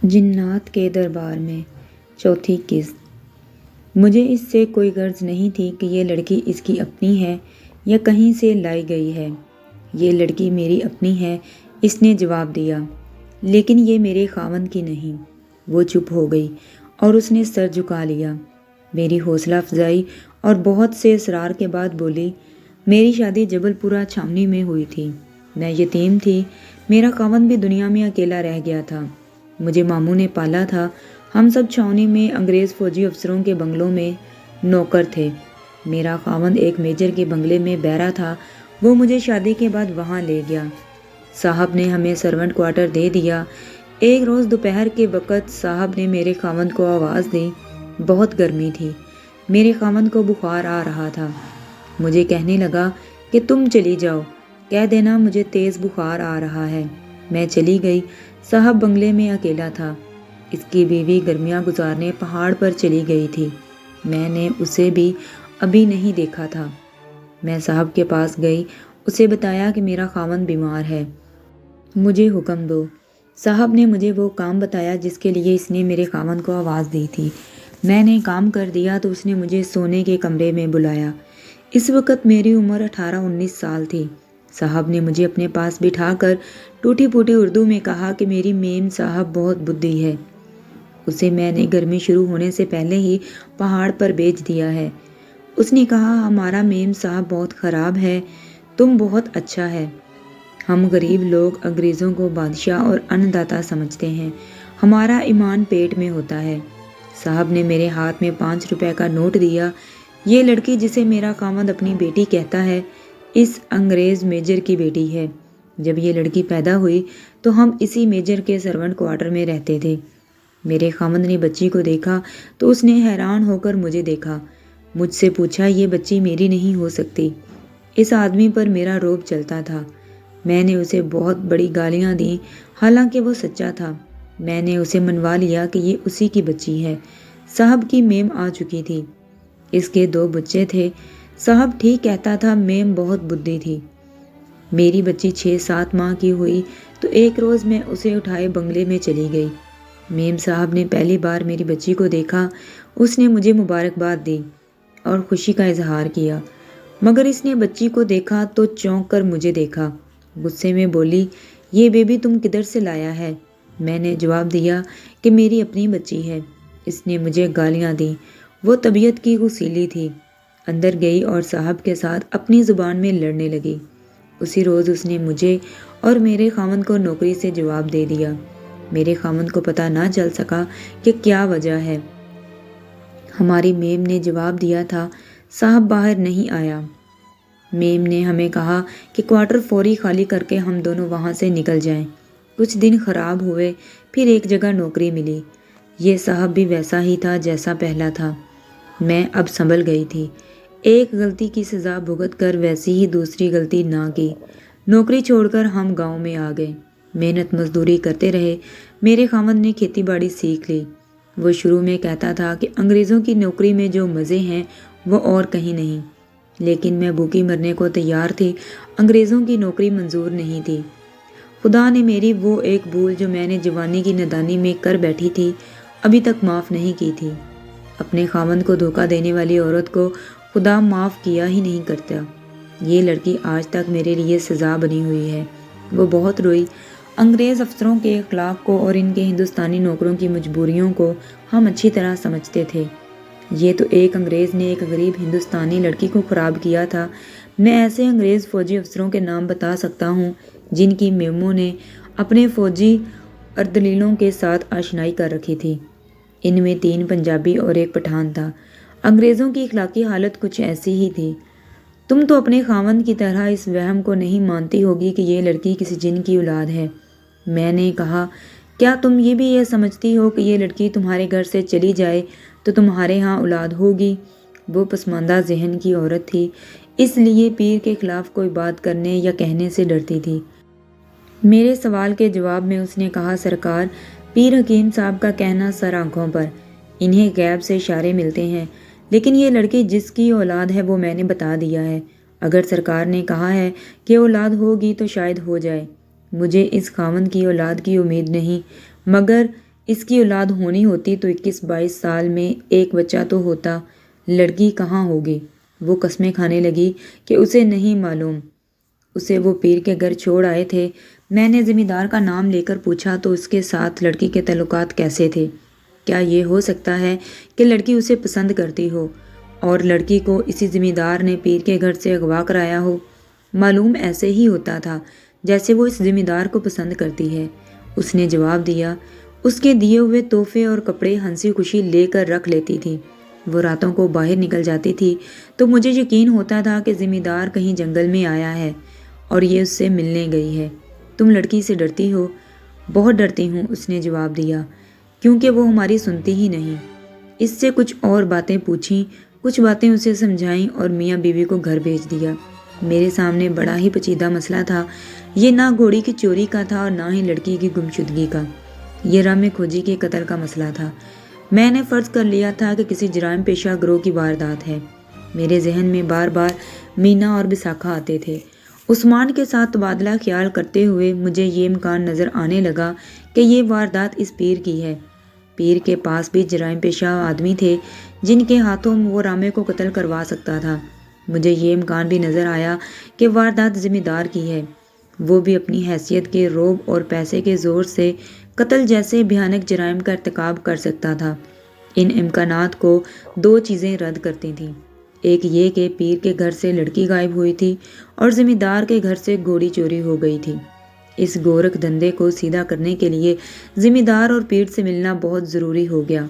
جنات کے دربار میں چوتھی قسط۔ مجھے اس سے کوئی غرض نہیں تھی کہ یہ لڑکی اس کی اپنی ہے یا کہیں سے لائی گئی ہے۔ یہ لڑکی میری اپنی ہے، اس نے جواب دیا، لیکن یہ میرے خاوند کی نہیں۔ وہ چپ ہو گئی اور اس نے سر جھکا لیا۔ میری حوصلہ افزائی اور بہت سے اصرار کے بعد بولی، میری شادی جبل پورہ چھاؤنی میں ہوئی تھی۔ میں یتیم تھی، میرا خاوند بھی دنیا میں اکیلا رہ گیا تھا۔ مجھے ماموں نے پالا تھا۔ ہم سب چھاؤنی میں انگریز فوجی افسروں کے بنگلوں میں نوکر تھے۔ میرا خاوند ایک میجر کے بنگلے میں بیرا تھا، وہ مجھے شادی کے بعد وہاں لے گیا۔ صاحب نے ہمیں سرونٹ کوارٹر دے دیا۔ ایک روز دوپہر کے وقت صاحب نے میرے خاوند کو آواز دی۔ بہت گرمی تھی، میرے خاوند کو بخار آ رہا تھا۔ مجھے کہنے لگا کہ تم چلی جاؤ، کہہ دینا مجھے تیز بخار آ رہا ہے۔ میں چلی گئی۔ صاحب بنگلے میں اکیلا تھا۔ اس کی بیوی گرمیاں گزارنے پہاڑ پر چلی گئی تھی۔ میں نے اسے بھی ابھی نہیں دیکھا تھا۔ میں صاحب کے پاس گئی، اسے بتایا کہ میرا خاوند بیمار ہے، مجھے حکم دو۔ صاحب نے مجھے وہ کام بتایا جس کے لیے اس نے میرے خاوند کو آواز دی تھی۔ میں نے کام کر دیا تو اس نے مجھے سونے کے کمرے میں بلایا۔ اس وقت میری عمر 18-19 سال تھی۔ صاحب نے مجھے اپنے پاس بٹھا کر ٹوٹی پھوٹی اردو میں کہا کہ میری میم صاحب بہت بدھی ہے، اسے میں نے گرمی شروع ہونے سے پہلے ہی پہاڑ پر بھیج دیا ہے۔ اس نے کہا، ہمارا میم صاحب بہت خراب ہے، تم بہت اچھا ہے۔ ہم غریب لوگ انگریزوں کو بادشاہ اور ان داتا سمجھتے ہیں، ہمارا ایمان پیٹ میں ہوتا ہے۔ صاحب نے میرے ہاتھ میں 5 روپے کا نوٹ دیا۔ یہ لڑکی جسے میرا خاوند اپنی بیٹی کہتا ہے، اس انگریز میجر کی بیٹی ہے۔ جب یہ لڑکی پیدا ہوئی تو ہم اسی میجر کے سرونٹ کوارٹر میں رہتے تھے۔ میرے خاوند نے بچی کو دیکھا تو اس نے حیران ہو کر مجھے دیکھا، مجھ سے پوچھا، یہ بچی میری نہیں ہو سکتی۔ اس آدمی پر میرا روب چلتا تھا۔ میں نے اسے بہت بڑی گالیاں دیں، حالانکہ وہ سچا تھا۔ میں نے اسے منوا لیا کہ یہ اسی کی بچی ہے۔ صاحب کی میم آ چکی تھی، اس کے 2 بچے تھے۔ صاحب ٹھیک کہتا تھا، میم بہت بدھی تھی۔ میری بچی 6-7 ماہ کی ہوئی تو ایک روز میں اسے اٹھائے بنگلے میں چلی گئی۔ میم صاحب نے پہلی بار میری بچی کو دیکھا، اس نے مجھے مبارکباد دی اور خوشی کا اظہار کیا، مگر اس نے بچی کو دیکھا تو چونک کر مجھے دیکھا۔ غصے میں بولی، یہ بیبی تم کدھر سے لایا ہے؟ میں نے جواب دیا کہ میری اپنی بچی ہے۔ اس نے مجھے گالیاں دیں، وہ طبیعت کی غسیلی تھی۔ اندر گئی اور صاحب کے ساتھ اپنی زبان میں لڑنے لگی۔ اسی روز اس نے مجھے اور میرے خاوند کو نوکری سے جواب دے دیا۔ میرے خاوند کو پتہ نہ چل سکا کہ کیا وجہ ہے۔ ہماری میم نے جواب دیا تھا، صاحب باہر نہیں آیا۔ میم نے ہمیں کہا کہ کوارٹر فوری خالی کر کے ہم دونوں وہاں سے نکل جائیں۔ کچھ دن خراب ہوئے، پھر ایک جگہ نوکری ملی۔ یہ صاحب بھی ویسا ہی تھا جیسا پہلا تھا۔ میں اب سنبھل گئی تھی۔ ایک غلطی کی سزا بھگت کر ویسی ہی دوسری غلطی نہ کی۔ نوکری چھوڑ کر ہم گاؤں میں آ گئے۔ محنت مزدوری کرتے رہے۔ میرے خاوند نے کھیتی باڑی سیکھ لی۔ وہ شروع میں کہتا تھا کہ انگریزوں کی نوکری میں جو مزے ہیں وہ اور کہیں نہیں، لیکن میں بھوکی مرنے کو تیار تھی، انگریزوں کی نوکری منظور نہیں تھی۔ خدا نے میری وہ ایک بھول جو میں نے جوانی کی نادانی میں کر بیٹھی تھی، ابھی تک معاف نہیں کی تھی۔ اپنے خاوند کو دھوکہ دینے والی عورت کو خدا معاف کیا ہی نہیں کرتا۔ یہ لڑکی آج تک میرے لیے سزا بنی ہوئی ہے۔ وہ بہت روئی۔ انگریز افسروں کے اخلاق کو اور ان کے ہندوستانی نوکروں کی مجبوریوں کو ہم اچھی طرح سمجھتے تھے۔ یہ تو ایک انگریز نے ایک غریب ہندوستانی لڑکی کو خراب کیا تھا۔ میں ایسے انگریز فوجی افسروں کے نام بتا سکتا ہوں جن کی میموں نے اپنے فوجی اردلیلوں کے ساتھ آشنائی کر رکھی تھی۔ ان میں 3 پنجابی اور ایک پٹھان تھا۔ انگریزوں کی اخلاقی حالت کچھ ایسی ہی تھی۔ تم تو اپنے خاوند کی طرح اس وہم کو نہیں مانتی ہوگی کہ یہ لڑکی کسی جن کی اولاد ہے۔ میں نے کہا، کیا تم یہ سمجھتی ہو کہ یہ لڑکی تمہارے گھر سے چلی جائے تو تمہارے ہاں اولاد ہوگی؟ وہ پسماندہ ذہن کی عورت تھی، اس لیے پیر کے خلاف کوئی بات کرنے یا کہنے سے ڈرتی تھی۔ میرے سوال کے جواب میں اس نے کہا، سرکار، پیر حکیم صاحب کا کہنا سر آنکھوں پر، انہیں غیب سے اشارے ملتے ہیں، لیکن یہ لڑکی جس کی اولاد ہے وہ میں نے بتا دیا ہے۔ اگر سرکار نے کہا ہے کہ اولاد ہوگی تو شاید ہو جائے۔ مجھے اس خاوند کی اولاد کی امید نہیں، مگر اس کی اولاد ہونی ہوتی تو 21-22 سال میں ایک بچہ تو ہوتا، لڑکی کہاں ہوگی؟ وہ قسمیں کھانے لگی کہ اسے نہیں معلوم۔ اسے وہ پیر کے گھر چھوڑ آئے تھے۔ میں نے زمیندار کا نام لے کر پوچھا تو اس کے ساتھ لڑکی کے تعلقات کیسے تھے؟ کیا یہ ہو سکتا ہے کہ لڑکی اسے پسند کرتی ہو اور لڑکی کو اسی زمیندار نے پیر کے گھر سے اغوا کرایا ہو؟ معلوم ایسے ہی ہوتا تھا جیسے وہ اس زمیندار کو پسند کرتی ہے۔ اس نے جواب دیا۔ اس کے دیے ہوئے تحفے اور کپڑے ہنسی خوشی لے کر رکھ لیتی تھی۔ وہ راتوں کو باہر نکل جاتی تھی تو مجھے یقین ہوتا تھا کہ زمیندار کہیں جنگل میں آیا ہے اور یہ اس سے ملنے گئی ہے۔ تم لڑکی سے ڈرتی ہو؟ بہت ڈرتی ہوں، اس نے جواب دیا، کیونکہ وہ ہماری سنتی ہی نہیں۔ اس سے کچھ اور باتیں پوچھیں، کچھ باتیں اسے سمجھائیں اور میاں بیوی کو گھر بھیج دیا۔ میرے سامنے بڑا ہی پیچیدہ مسئلہ تھا۔ یہ نہ گھوڑی کی چوری کا تھا اور نہ ہی لڑکی کی گمشدگی کا۔ یہ رامے کھوجی کے قتل کا مسئلہ تھا۔ میں نے فرض کر لیا تھا کہ کسی جرائم پیشہ گروہ کی واردات ہے۔ میرے ذہن میں بار بار مینا اور بساکھا آتے تھے۔ عثمان کے ساتھ تبادلہ خیال کرتے ہوئے مجھے یہ امکان نظر آنے لگا کہ یہ واردات اس پیر کی ہے۔ پیر کے پاس بھی جرائم پیشہ آدمی تھے جن کے ہاتھوں وہ رامے کو قتل کروا سکتا تھا۔ مجھے یہ امکان بھی نظر آیا کہ واردات زمیندار کی ہے۔ وہ بھی اپنی حیثیت کے رعب اور پیسے کے زور سے قتل جیسے بھیانک جرائم کا ارتکاب کر سکتا تھا۔ ان امکانات کو دو چیزیں رد کرتی تھیں۔ ایک یہ کہ پیر کے گھر سے لڑکی غائب ہوئی تھی اور زمیندار کے گھر سے گھوڑی چوری ہو گئی تھی۔ اس گورکھ دھندے کو سیدھا کرنے کے لیے زمیندار اور پیر سے ملنا بہت ضروری ہو گیا۔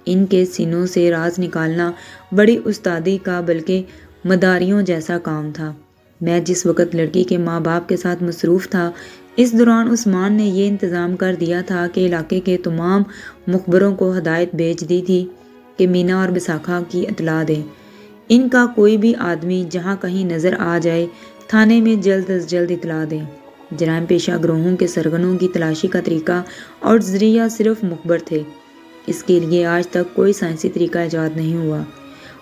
ان کے سینوں سے راز نکالنا بڑی استادی کا بلکہ مداریوں جیسا کام تھا۔ میں جس وقت لڑکی کے ماں باپ کے ساتھ مصروف تھا، اس دوران عثمان نے یہ انتظام کر دیا تھا کہ علاقے کے تمام مخبروں کو ہدایت بھیج دی تھی کہ مینا اور بساکھا کی اطلاع دیں۔ ان کا کوئی بھی آدمی جہاں کہیں نظر آ جائے تھانے میں جلد از جلد اطلاع دیں۔ جرائم پیشہ گروہوں کے سرغنوں کی تلاشی کا طریقہ اور ذریعہ صرف مخبر تھے۔ اس کے لیے آج تک کوئی سائنسی طریقہ ایجاد نہیں ہوا۔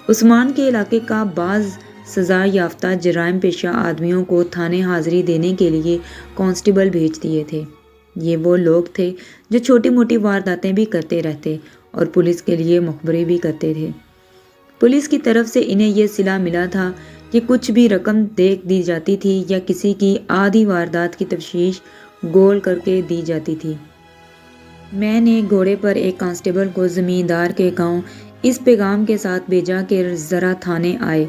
عثمان کے علاقے کا بعض سزا یافتہ جرائم پیشہ آدمیوں کو تھانے حاضری دینے کے لیے کانسٹیبل بھیج دیے تھے۔ یہ وہ لوگ تھے جو چھوٹی موٹی وارداتیں بھی کرتے رہتے اور پولیس کے لیے مخبری بھی کرتے تھے۔ پولیس کی طرف سے انہیں یہ صلاح ملا تھا کہ کچھ بھی رقم دے دی جاتی تھی یا کسی کی آدھی واردات کی تفتیش گول کر کے دی جاتی تھی۔ میں نے گھوڑے پر ایک کانسٹیبل کو زمیندار کے گاؤں اس پیغام کے ساتھ بھیجا کہ ذرا تھانے آئے۔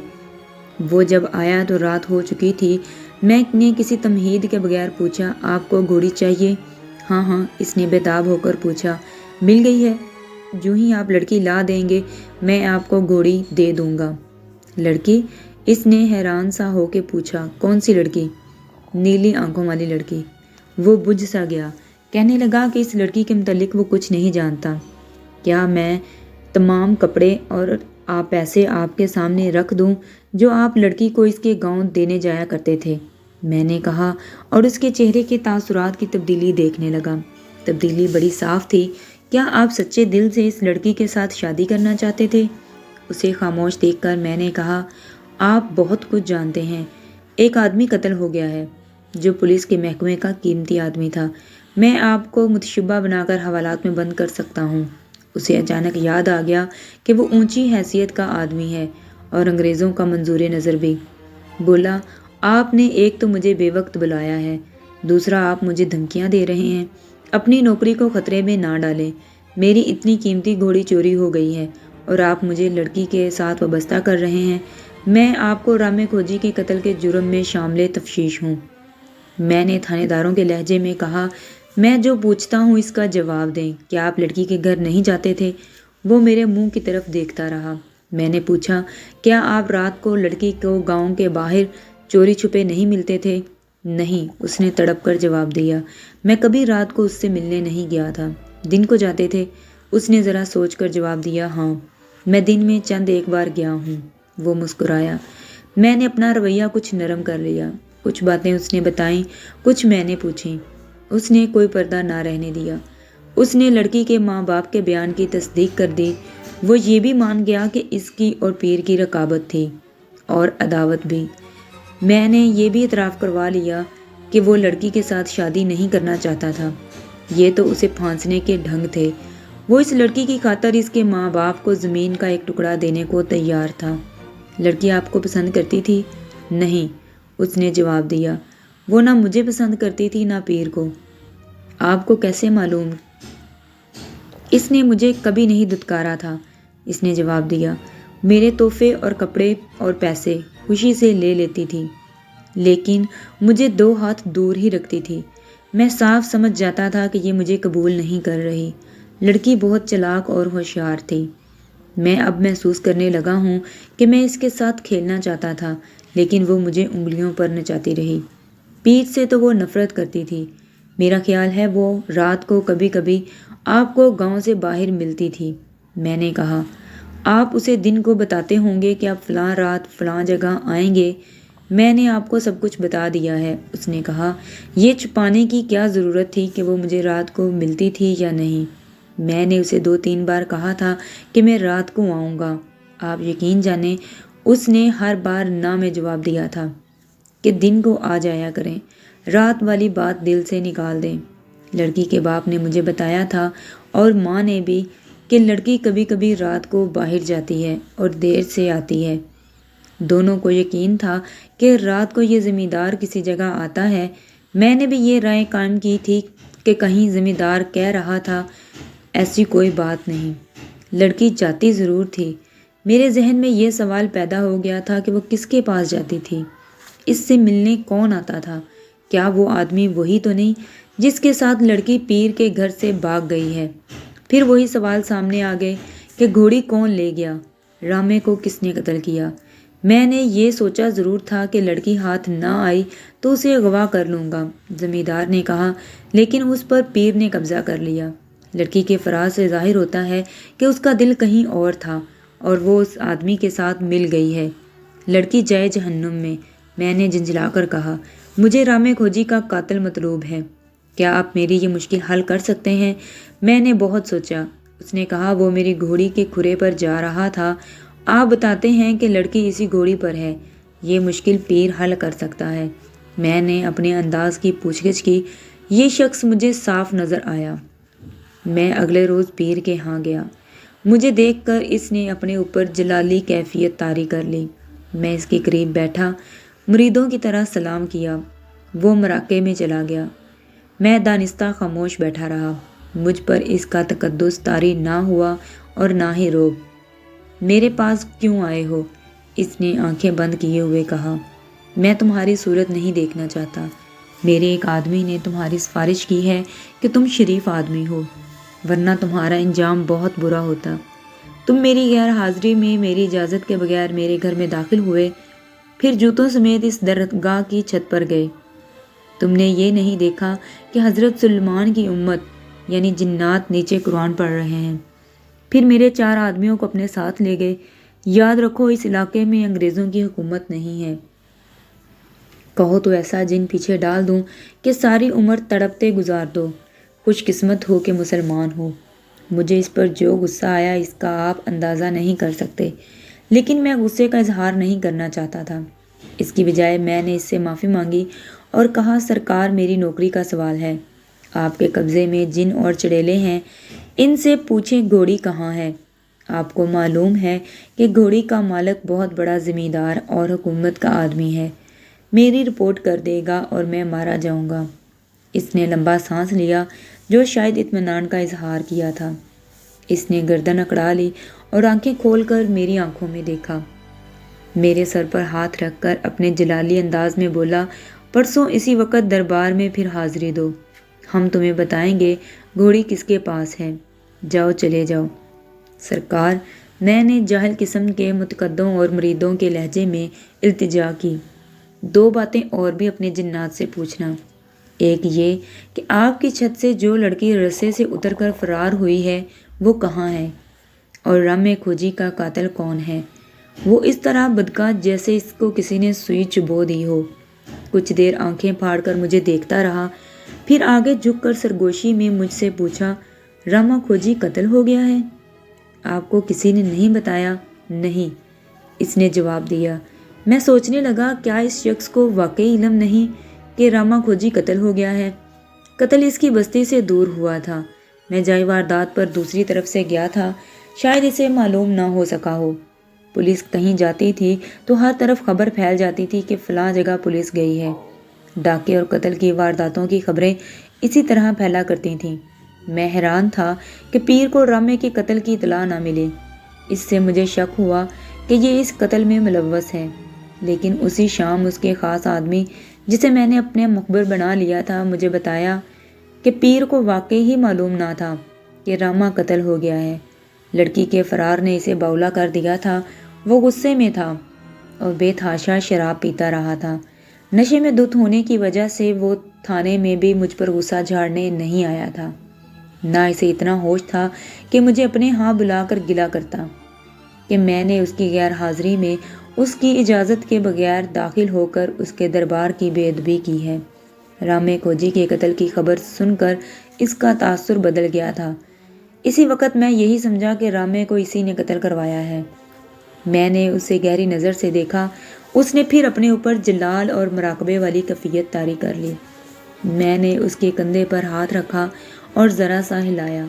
وہ جب آیا تو رات ہو چکی تھی۔ میں نے کسی تمہید کے بغیر پوچھا، آپ کو گھوڑی چاہیے؟ ہاں ہاں، اس نے بےتاب ہو کر پوچھا۔ مل گئی ہے؟ جو ہی آپ لڑکی لا دیں گے میں آپ کو گھوڑی دے دوں گا۔ لڑکی؟ اس نے حیران سا ہو کے پوچھا۔ کون سی لڑکی؟ نیلی آنکھوں والی لڑکی۔ وہ بجھ سا گیا۔ کہنے لگا کہ اس لڑکی کے متعلق وہ کچھ نہیں جانتا۔ کیا میں تمام کپڑے اور پیسے آپ کے سامنے رکھ دوں جو آپ لڑکی کو اس کے گاؤں دینے جایا کرتے تھے؟ میں نے کہا اور اس کے چہرے کے تاثرات کی تبدیلی دیکھنے لگا۔ تبدیلی بڑی صاف تھی۔ کیا آپ سچے دل سے اس لڑکی کے ساتھ شادی کرنا چاہتے تھے؟ اسے خاموش دیکھ کر میں نے کہا، آپ بہت کچھ جانتے ہیں۔ ایک آدمی قتل ہو گیا ہے جو پولیس کے محکمے کا قیمتی آدمی تھا۔ میں آپ کو متشبہ بنا کر حوالات میں بند کر سکتا ہوں۔ اسے اچانک یاد آ گیا کہ وہ اونچی حیثیت کا آدمی ہے اور انگریزوں کا منظور نظر بھی۔ بولا، آپ نے ایک تو مجھے بے وقت بلایا ہے، دوسرا آپ مجھے دھمکیاں دے رہے ہیں۔ اپنی نوکری کو خطرے میں نہ ڈالیں۔ میری اتنی قیمتی گھوڑی چوری ہو گئی ہے اور آپ مجھے لڑکی کے ساتھ وابستہ کر رہے ہیں۔ میں آپ کو رامے کھوجی کے قتل کے جرم میں شامل تفتیش ہوں۔ میں نے تھانے داروں کے لہجے میں کہا، میں جو پوچھتا ہوں اس کا جواب دیں۔ کیا آپ لڑکی کے گھر نہیں جاتے تھے؟ وہ میرے منہ کی طرف دیکھتا رہا۔ میں نے پوچھا، کیا آپ رات کو لڑکی کو گاؤں کے باہر چوری چھپے نہیں ملتے تھے؟ نہیں، اس نے تڑپ کر جواب دیا۔ میں کبھی رات کو اس سے ملنے نہیں گیا تھا۔ دن کو جاتے تھے؟ اس نے ذرا سوچ کر جواب دیا، ہاں، میں دن میں چند ایک بار گیا ہوں۔ وہ مسکرایا۔ میں نے اپنا رویہ کچھ نرم کر لیا۔ کچھ باتیں اس نے بتائیں، کچھ میں نے پوچھیں۔ اس نے کوئی پردہ نہ رہنے دیا۔ اس نے لڑکی کے ماں باپ کے بیان کی تصدیق کر دی۔ وہ یہ بھی مان گیا کہ اس کی اور پیر کی رقابت تھی اور عداوت بھی۔ میں نے یہ بھی اعتراف کروا لیا کہ وہ لڑکی کے ساتھ شادی نہیں کرنا چاہتا تھا۔ یہ تو اسے پھانسنے کے ڈھنگ تھے۔ وہ اس لڑکی کی خاطر اس کے ماں باپ کو زمین کا ایک ٹکڑا دینے کو تیار تھا۔ لڑکی آپ کو پسند کرتی تھی؟ نہیں، اس نے جواب دیا۔ وہ نہ مجھے پسند کرتی تھی نہ پیر کو۔ آپ کو کیسے معلوم؟ اس نے مجھے کبھی نہیں دھتکارا تھا، اس نے جواب دیا۔ میرے تحفے اور کپڑے اور پیسے خوشی سے لے لیتی تھی، لیکن مجھے 2 ہاتھ دور ہی رکھتی تھی۔ میں صاف سمجھ جاتا تھا کہ یہ مجھے قبول نہیں کر رہی۔ لڑکی بہت چلاک اور ہوشیار تھی۔ میں اب محسوس کرنے لگا ہوں کہ میں اس کے ساتھ کھیلنا چاہتا تھا، لیکن وہ مجھے انگلیوں پر نچاتی رہی۔ پیر سے تو وہ نفرت کرتی تھی۔ میرا خیال ہے وہ رات کو کبھی کبھی آپ کو گاؤں سے باہر ملتی تھی۔ میں نے کہا، آپ اسے دن کو بتاتے ہوں گے کہ آپ فلاں رات فلاں جگہ آئیں گے۔ میں نے آپ کو سب کچھ بتا دیا ہے، اس نے کہا۔ یہ چھپانے کی کیا ضرورت تھی کہ وہ مجھے رات کو ملتی تھی یا نہیں؟ میں نے اسے 2-3 بار کہا تھا کہ میں رات کو آؤں گا۔ آپ یقین جانیں اس نے ہر بار نہ میں جواب دیا تھا کہ دن کو آ جایا کریں، رات والی بات دل سے نکال دیں۔ لڑکی کے باپ نے مجھے بتایا تھا اور ماں نے بھی کہ لڑکی کبھی کبھی رات کو باہر جاتی ہے اور دیر سے آتی ہے۔ دونوں کو یقین تھا کہ رات کو یہ زمیندار کسی جگہ آتا ہے۔ میں نے بھی یہ رائے قائم کی تھی کہ کہیں زمیندار کہہ رہا تھا، ایسی کوئی بات نہیں، لڑکی جاتی ضرور تھی۔ میرے ذہن میں یہ سوال پیدا ہو گیا تھا کہ وہ کس کے پاس جاتی تھی؟ اس سے ملنے کون آتا تھا؟ کیا وہ آدمی وہی تو نہیں جس کے ساتھ لڑکی پیر کے گھر سے بھاگ گئی ہے؟ پھر وہی سوال سامنے آ گئے کہ گھوڑی کون لے گیا؟ رامے کو کس نے قتل کیا؟ میں نے یہ سوچا ضرور تھا کہ لڑکی ہاتھ نہ آئی تو اسے اغوا کر لوں گا، زمیندار نے کہا، لیکن اس پر پیر نے قبضہ کر لیا۔ لڑکی کے فراز سے ظاہر ہوتا ہے کہ اس کا دل کہیں اور تھا اور وہ اس آدمی کے ساتھ مل گئی ہے۔ لڑکی جائے جہنم میں نے جھنجھلا کر کہا۔ مجھے رامے کھوجی کا قاتل مطلوب ہے۔ کیا آپ میری یہ مشکل حل کر سکتے ہیں؟ میں نے بہت سوچا۔ اس نے کہا، وہ میری گھوڑی کے کھرے پر جا رہا تھا۔ آپ بتاتے ہیں کہ لڑکی اسی گھوڑی پر ہے۔ یہ مشکل پیر حل کر سکتا ہے۔ میں نے اپنے انداز کی پوچھ گچھ کی۔ یہ شخص مجھے صاف نظر آیا۔ میں اگلے روز پیر کے ہاں گیا۔ مجھے دیکھ کر اس نے اپنے اوپر جلالی کیفیت طاری کر لی۔ میں اس کے قریب بیٹھا، مریدوں کی طرح سلام کیا۔ وہ مراقے میں چلا گیا۔ میں دانستہ خاموش بیٹھا رہا۔ مجھ پر اس کا تقدس طاری نہ ہوا اور نہ ہی روب۔ میرے پاس کیوں آئے ہو؟ اس نے آنکھیں بند کیے ہوئے کہا۔ میں تمہاری صورت نہیں دیکھنا چاہتا۔ میرے ایک آدمی نے تمہاری سفارش کی ہے کہ تم شریف آدمی ہو، ورنہ تمہارا انجام بہت برا ہوتا۔ تم میری غیر حاضری میں میری اجازت کے بغیر میرے گھر میں داخل ہوئے، پھر جوتوں سمیت اس درگاہ کی چھت پر گئے۔ تم نے یہ نہیں دیکھا کہ حضرت سلیمان کی امت یعنی جنات نیچے قرآن پڑھ رہے ہیں، پھر میرے 4 آدمیوں کو اپنے ساتھ لے گئے۔ یاد رکھو اس علاقے میں انگریزوں کی حکومت نہیں ہے۔ کہو تو ایسا جن پیچھے ڈال دوں کہ ساری عمر تڑپتے گزار دو۔ خوش قسمت ہو کہ مسلمان ہو۔ مجھے اس پر جو غصہ آیا اس کا آپ اندازہ نہیں کر سکتے، لیکن میں غصے کا اظہار نہیں کرنا چاہتا تھا۔ اس کی بجائے میں نے اس سے معافی مانگی اور کہا، سرکار میری نوکری کا سوال ہے۔ آپ کے قبضے میں جن اور چڑیلے ہیں، ان سے پوچھیں گھوڑی کہاں ہے۔ آپ کو معلوم ہے کہ گھوڑی کا مالک بہت بڑا زمیندار اور حکومت کا آدمی ہے۔ میری رپورٹ کر دے گا اور میں مارا جاؤں گا۔ اس نے لمبا سانس لیا جو شاید اطمینان کا اظہار کیا تھا۔ اس نے گردن اکڑا لی اور آنکھیں کھول کر میری آنکھوں میں دیکھا۔ میرے سر پر ہاتھ رکھ کر اپنے جلالی انداز میں بولا، پرسوں اسی وقت دربار میں پھر حاضری دو، ہم تمہیں بتائیں گے گھوڑی کس کے پاس ہے۔ جاؤ، چلے جاؤ۔ سرکار، میں نے جاہل قسم کے متقدوں اور مریدوں کے لہجے میں التجا کی، 2 باتیں اور بھی اپنے جنات سے پوچھنا۔ ایک یہ کہ آپ کی چھت سے جو لڑکی رسے سے اتر کر فرار ہوئی ہے وہ کہاں ہے، اور رامے کھوجی کا قاتل کون ہے۔ وہ اس طرح بدکا جیسے اس کو کسی نے سوئی چبو دی ہو۔ کچھ دیر آنکھیں پھاڑ کر مجھے دیکھتا رہا، پھر آگے جھک کر سرگوشی میں مجھ سے پوچھا، راما کھوجی قتل ہو گیا ہے؟ آپ کو کسی نے نہیں بتایا؟ نہیں، اس نے جواب دیا۔ میں سوچنے لگا، کیا اس شخص کو واقعی علم نہیں کہ راما کھوجی قتل ہو گیا ہے؟ قتل اس کی بستی سے دور ہوا تھا۔ میں جائے واردات پر دوسری طرف سے گیا تھا، شاید اسے معلوم نہ ہو سکا ہو۔ پولیس کہیں جاتی تھی تو ہر طرف خبر پھیل جاتی تھی کہ فلاں جگہ پولیس گئی ہے۔ ڈاکے اور قتل کی وارداتوں کی خبریں اسی طرح پھیلا کرتی تھیں۔ میں حیران تھا کہ پیر کو رامے کے قتل کی اطلاع نہ ملے۔ اس سے مجھے شک ہوا کہ یہ اس قتل میں ملوث ہے، لیکن اسی شام اس کے خاص آدمی جسے میں نے اپنے مخبر بنا لیا تھا مجھے بتایا کہ پیر کو واقعی ہی معلوم نہ تھا کہ راما قتل ہو گیا ہے۔ لڑکی کے فرار نے اسے بولا کر دیا تھا۔ وہ غصے میں تھا اور بے تحاشا شراب پیتا رہا تھا۔ نشے میں دھت ہونے کی وجہ سے وہ تھانے میں بھی مجھ پر غصہ جھاڑنے نہیں آیا تھا، نہ اسے اتنا ہوش تھا کہ مجھے اپنے ہاں بلا کر گلا کرتا کہ میں نے اس کی غیر حاضری میں اس کی اجازت کے بغیر داخل ہو کر اس کے دربار کی بے ادبی کی ہے۔ رامے کھوجی کے قتل کی خبر سن کر اس کا تاثر بدل گیا تھا۔ اسی وقت میں یہی سمجھا کہ رامے کو اسی نے قتل کروایا ہے۔ میں نے اسے گہری نظر سے دیکھا۔ اس نے پھر اپنے اوپر جلال اور مراقبے والی کیفیت طاری کر لی۔ میں نے اس کے کندھے پر ہاتھ رکھا اور ذرا سا ہلایا۔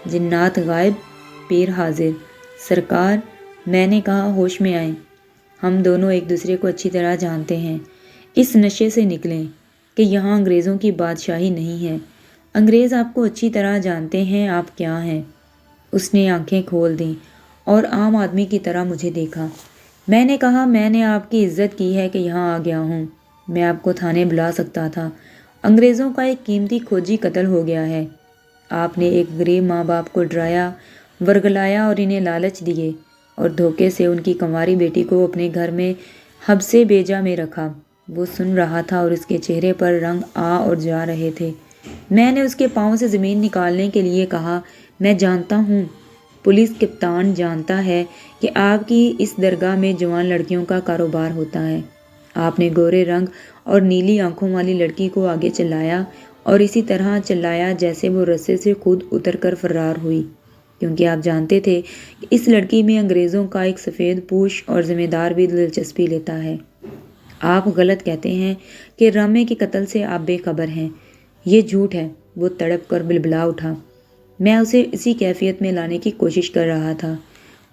جنات غائب، پیر حاضر۔ سرکار، میں نے کہا، ہوش میں آئیں۔ ہم دونوں ایک دوسرے کو اچھی طرح جانتے ہیں۔ اس نشے سے نکلیں کہ یہاں انگریزوں کی بادشاہی نہیں ہے۔ انگریز آپ کو اچھی طرح جانتے ہیں آپ کیا ہیں۔ اس نے آنکھیں کھول دیں اور عام آدمی کی طرح مجھے دیکھا۔ میں نے کہا، میں نے آپ کی عزت کی ہے کہ یہاں آ گیا ہوں۔ میں آپ کو تھانے بلا سکتا تھا۔ انگریزوں کا ایک قیمتی کھوجی قتل ہو گیا ہے۔ آپ نے ایک غریب ماں باپ کو ڈرایا، ورگلایا اور انہیں لالچ دیے اور دھوکے سے ان کی کنواری بیٹی کو اپنے گھر میں حبسِ بیجا میں رکھا۔ وہ سن رہا تھا اور اس کے چہرے پر رنگ آ اور جا رہے تھے۔ میں نے اس کے پاؤں سے زمین نکالنے کے لیے کہا، میں جانتا ہوں، پولیس کپتان جانتا ہے کہ آپ کی اس درگاہ میں جوان لڑکیوں کا کاروبار ہوتا ہے۔ آپ نے گورے رنگ اور نیلی آنکھوں والی لڑکی کو آگے چلایا اور اسی طرح چلایا جیسے وہ رسے سے خود اتر کر فرار ہوئی، کیونکہ آپ جانتے تھے کہ اس لڑکی میں انگریزوں کا ایک سفید پوش اور ذمہ دار بھی دلچسپی لیتا ہے۔ آپ غلط کہتے ہیں کہ رامے کے قتل سے آپ بے خبر ہیں۔ یہ جھوٹ ہے۔ وہ تڑپ کر بلبلا اٹھا۔ میں اسے اسی کیفیت میں لانے کی کوشش کر رہا تھا۔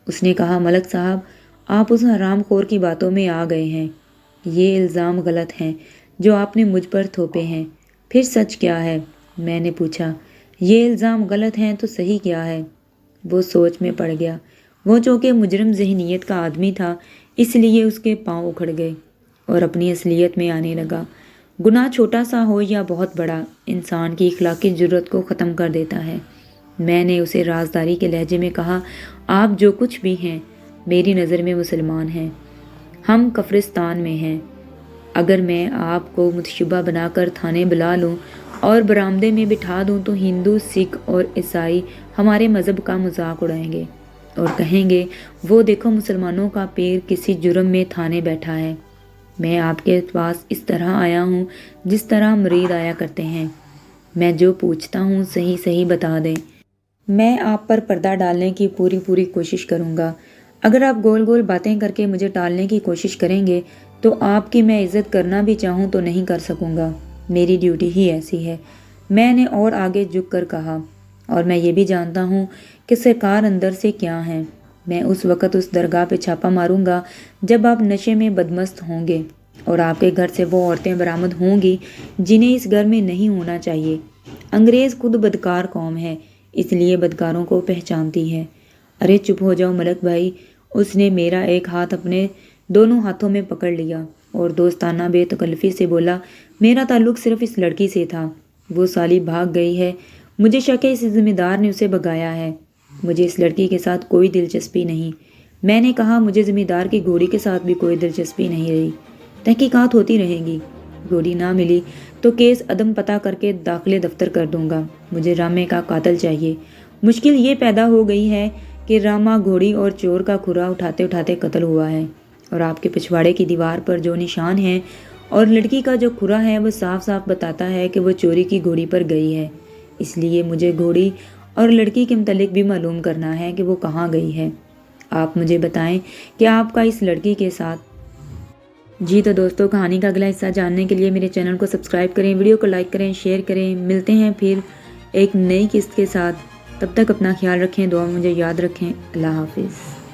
اس نے کہا، ملک صاحب، آپ اس حرام خور کی باتوں میں آ گئے ہیں۔ یہ الزام غلط ہیں جو آپ نے مجھ پر تھوپے ہیں۔ پھر سچ کیا ہے؟ میں نے پوچھا۔ یہ الزام غلط ہیں تو صحیح کیا ہے؟ وہ سوچ میں پڑ گیا۔ وہ چونکہ مجرم ذہنیت کا آدمی تھا، اس لیے اس کے پاؤں اکھڑ گئے اور اپنی اصلیت میں آنے لگا۔ گناہ چھوٹا سا ہو یا بہت بڑا، انسان کی اخلاقی جرات کو ختم کر دیتا ہے۔ میں نے اسے رازداری کے لہجے میں کہا، آپ جو کچھ بھی ہیں میری نظر میں مسلمان ہیں۔ ہم کفرستان میں ہیں۔ اگر میں آپ کو متشبہ بنا کر تھانے بلا لوں اور برآمدے میں بٹھا دوں تو ہندو، سکھ اور عیسائی ہمارے مذہب کا مذاق اڑائیں گے اور کہیں گے، وہ دیکھو مسلمانوں کا پیر کسی جرم میں تھانے بیٹھا ہے۔ میں آپ کے پاس اس طرح آیا ہوں جس طرح مرید آیا کرتے ہیں۔ میں جو پوچھتا ہوں صحیح صحیح بتا دیں۔ میں آپ پر پردہ ڈالنے کی پوری کوشش کروں گا۔ اگر آپ گول گول باتیں کر کے مجھے ٹالنے کی کوشش کریں گے تو آپ کی میں عزت کرنا بھی چاہوں تو نہیں کر سکوں گا۔ میری ڈیوٹی ہی ایسی ہے۔ میں نے اور آگے جھک کر کہا، اور میں یہ بھی جانتا ہوں کہ سرکار اندر سے کیا ہیں۔ میں اس وقت اس درگاہ پہ چھاپا ماروں گا جب آپ نشے میں بدمست ہوں گے اور آپ کے گھر سے وہ عورتیں برآمد ہوں گی جنہیں اس گھر میں نہیں ہونا چاہیے۔ انگریز خود بدکار قوم ہے، اس لیے بدکاروں کو پہچانتی ہے۔ ارے چپ ہو جاؤ ملک بھائی۔ اس نے میرا ایک ہاتھ اپنے دونوں ہاتھوں میں پکڑ لیا اور دوستانہ بے تکلفی سے بولا، میرا تعلق صرف اس لڑکی سے تھا۔ وہ سالی بھاگ گئی ہے۔ مجھے شک ہے اس ذمہ دار نے اسے بھگایا ہے۔ مجھے اس لڑکی کے ساتھ کوئی دلچسپی نہیں۔ میں نے کہا، مجھے ذمہ دار کی گھوڑی کے ساتھ بھی کوئی دلچسپی نہیں رہی۔ تحقیقات ہوتی رہیں گی۔ گھوڑی نہ ملی تو کیس عدم پتہ کر کے داخلے دفتر کر دوں گا۔ مجھے رامے کا قاتل چاہیے۔ مشکل یہ پیدا ہو گئی ہے کہ راما گھوڑی اور چور کا کھرا اٹھاتے اٹھاتے قتل ہوا ہے، اور آپ کے پچھواڑے کی دیوار پر جو نشان ہیں اور لڑکی کا جو کھرا ہے وہ صاف صاف بتاتا ہے کہ وہ چوری کی گھوڑی پر گئی ہے۔ اس لیے مجھے گھوڑی اور لڑکی کے متعلق بھی معلوم کرنا ہے کہ وہ کہاں گئی ہے۔ آپ مجھے بتائیں کہ آپ کا اس لڑکی کے ساتھ جی تو دوستوں کہانی کا اگلا حصہ جاننے کے لیے میرے چینل کو سبسکرائب کریں، ویڈیو کو لائک کریں، شیئر کریں۔ ملتے ہیں پھر ایک نئی قسط کے ساتھ، تب تک اپنا خیال رکھیں، دعا میں مجھے یاد رکھیں۔ اللہ حافظ۔